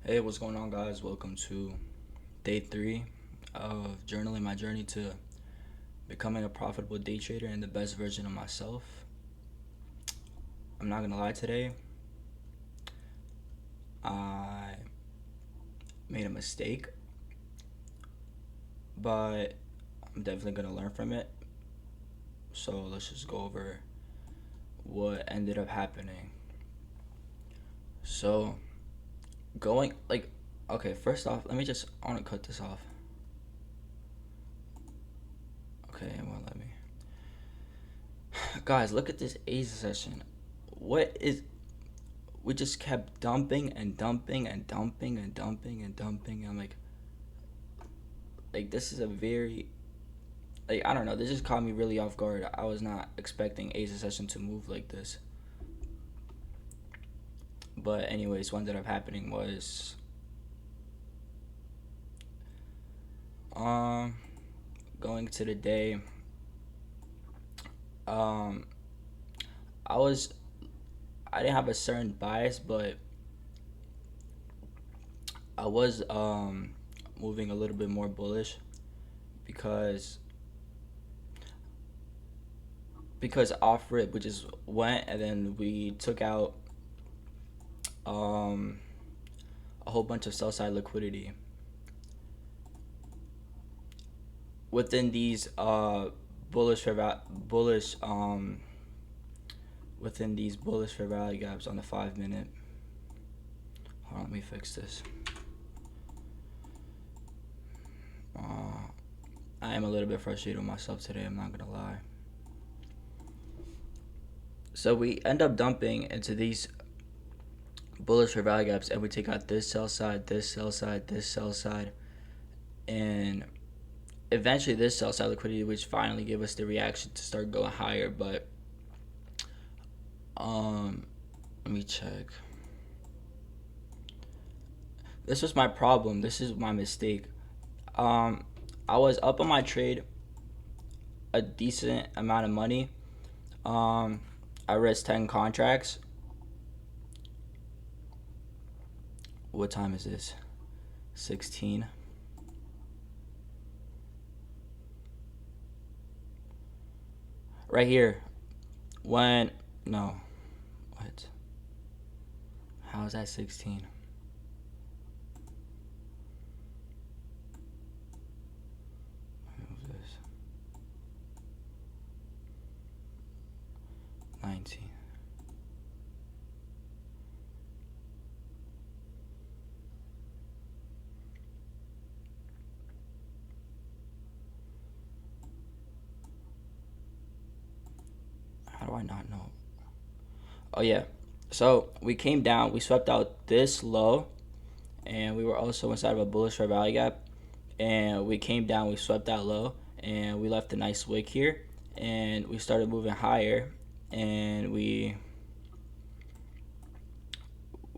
Hey, what's going on, guys? Welcome to day three of journaling my journey to becoming a profitable day trader and the best version of myself. I'm not gonna lie, today I made a mistake, but I'm definitely gonna learn from it. So let's just go over what ended up happening. So, going like, okay, first off, I wanna cut this off. Okay, it won't let me. Guys, look at this Asia session. What is we just kept dumping and dumping and dumping and dumping and dumping. I'm like this is a very I don't know. This just caught me really off guard. I was not expecting Asia session to move like this. But anyways, what ended up happening was um going to the day. Um, I was I didn't have a certain bias, but I was moving a little bit more bullish because off rip we just went and then we took out um a whole bunch of sell side liquidity within these bullish within these bullish fair value gaps on the 5 minute. Hold on, let me fix this. I am a little bit frustrated with myself today, I'm not gonna lie. So we end up dumping into these bullish fair value gaps and we take out this sell side, this sell side, this sell side, and eventually this sell side liquidity, which finally gave us the reaction to start going higher. But let me check. This was my problem. This is my mistake. I was up on my trade a decent amount of money. I risked 10 contracts. What time is this? 16. Right here. When no. What? How is that 16? Move this. 19. How do I not know? Oh yeah. So we came down, we swept out this low, and we were also inside of a bullish fair value gap. And we came down, we swept that low, and we left a nice wick here, and we started moving higher, and we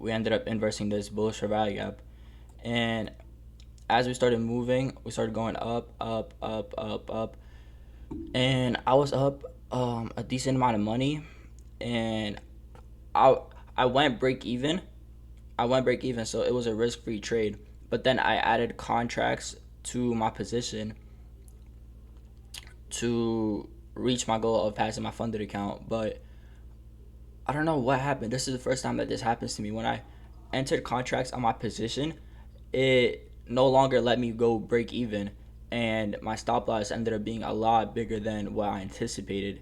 ended up inversing this bullish fair value gap. And as we started moving, we started going up, up, up, up, up, and I was up a decent amount of money, and I I went break even. I went break even, so it was a risk free trade. But then I added contracts to my position to reach my goal of passing my funded account. But I don't know what happened. This is the first time that this happens to me. When I entered contracts on my position, it no longer let me go break even, and my stop loss ended up being a lot bigger than what I anticipated.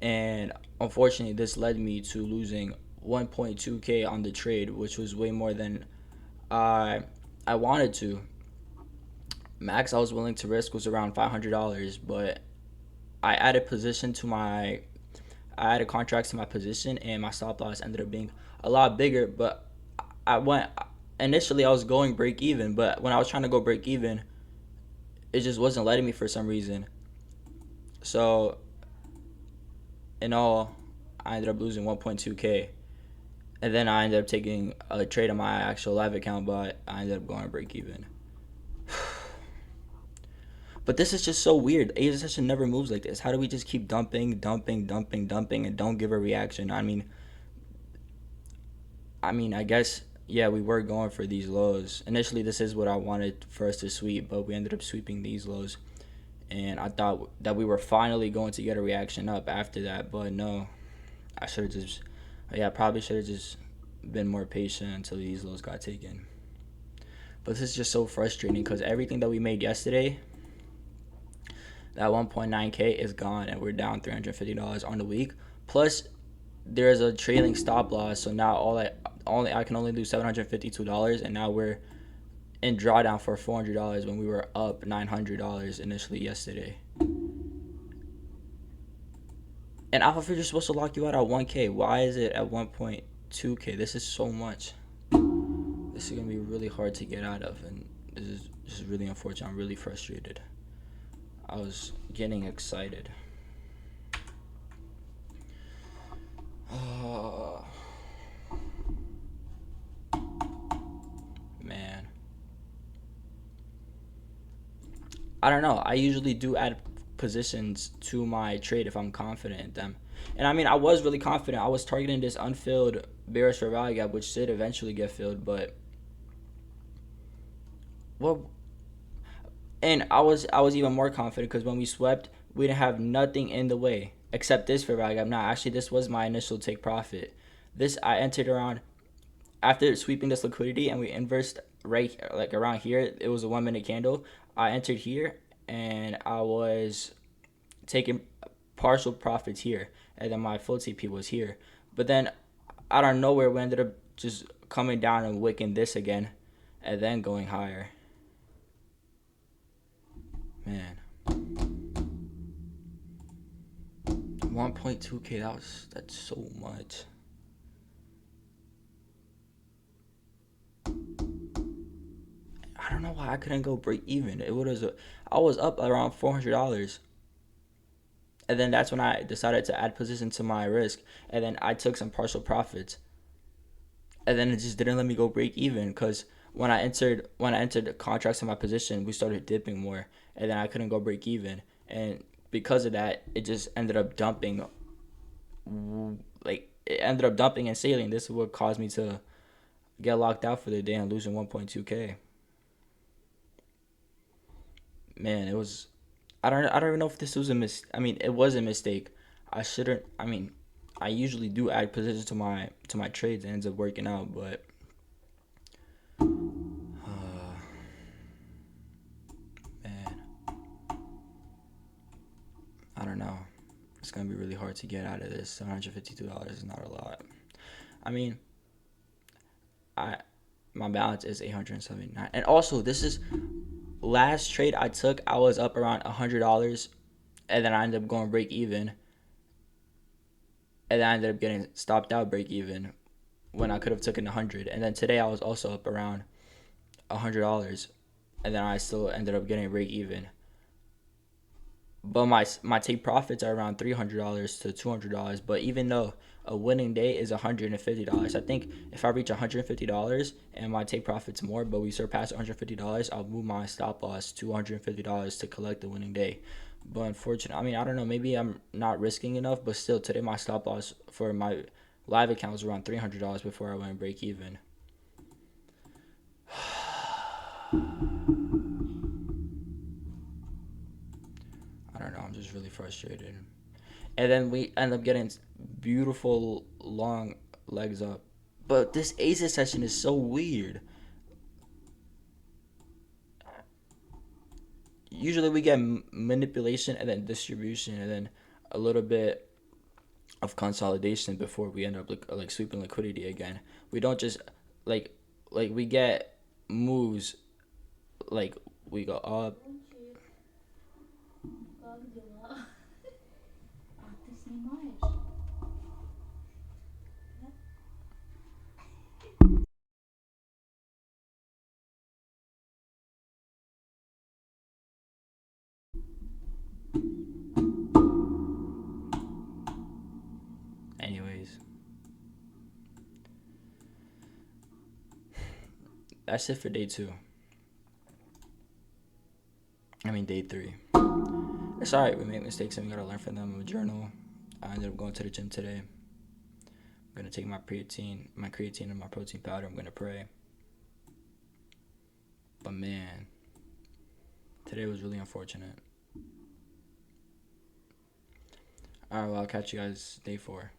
And unfortunately, this led me to losing 1.2k on the trade, which was way more than I I wanted to. Max I was willing to risk was around $500, but I added position to my I added contracts to my position, and my stop loss ended up being a lot bigger. But I went initially I was going break even, but when I was trying to go break even, it just wasn't letting me for some reason. So in all, I ended up losing 1.2k, and then I ended up taking a trade on my actual live account, but I ended up going break even. But this is just so weird. Asia session never moves like this. How do we just keep dumping, dumping, dumping, dumping, and don't give a reaction? I mean, I guess yeah, we were going for these lows. Initially, this is what I wanted for us to sweep, but we ended up sweeping these lows. And I thought that we were finally going to get a reaction up after that, but no. I should have just, yeah, I probably should have just been more patient until these lows got taken. But this is just so frustrating because everything that we made yesterday, that 1.9K is gone, and we're down $350 on the week. Plus, there's a trailing stop loss, so now I can only lose $752, and now we're in drawdown for $400 when we were up $900 initially yesterday. And Alpha Future is supposed to lock you out at 1K. Why is it at 1.2K? This is so much. This is gonna be really hard to get out of, and this is really unfortunate. I'm really frustrated. I was getting excited. Man, I don't know. I usually do add positions to my trade if I'm confident in them. And I mean, I was really confident. I was targeting this unfilled bearish fair value gap, which did eventually get filled. But well, and I was even more confident because when we swept, we didn't have nothing in the way except this fair value gap. Now, actually, this was my initial take profit. This I entered around after sweeping this liquidity, and we inversed right like around here. It was a 1 minute candle. I entered here, and I was taking partial profits here, and then my full TP was here. But then out of nowhere, we ended up just coming down and wicking this again, and then going higher. Man, 1.2K. That's so much. I don't know why I couldn't go break even. I was up around $400, and then that's when I decided to add position to my risk, and then I took some partial profits, and then it just didn't let me go break even because when I entered the contracts in my position, we started dipping more, and then I couldn't go break even, and because of that, it just ended up dumping, like it ended up dumping and sailing. This is what caused me to get locked out for the day and losing 1.2K. Man, it was. I don't even know if this was a mis. I mean, it was a mistake. I shouldn't. I mean, I usually do add positions to my trades and it ends up working out, but man, I don't know. It's gonna be really hard to get out of this. $752 is not a lot. I mean, I my balance is 879, and also this is last trade I took. I was up around $100, and then I ended up going break even, and then I ended up getting stopped out break even when I could have taken 100. And then today I was also up around $100, and then I still ended up getting break even. But my take profits are around $300 to $200. But even though a winning day is $150, I think if I reach $150 and my take profits more, but we surpass $150, I'll move my stop loss to $150 to collect the winning day. But unfortunately, I mean, I don't know. Maybe I'm not risking enough, but still, today my stop loss for my live account was around $300 before I went break even. I don't know. I'm just really frustrated. And then we end up getting beautiful long legs up. But this Aces session is so weird. Usually we get manipulation and then distribution and then a little bit of consolidation before we end up like sweeping liquidity again. We don't just like we get moves like we go up. Anyways, that's it for day two. I mean day three. It's alright. We make mistakes and we gotta learn from them. A journal. I ended up going to the gym today. I'm gonna take my creatine and my protein powder. I'm gonna pray. But man, today was really unfortunate. All right, well, I'll catch you guys day 4.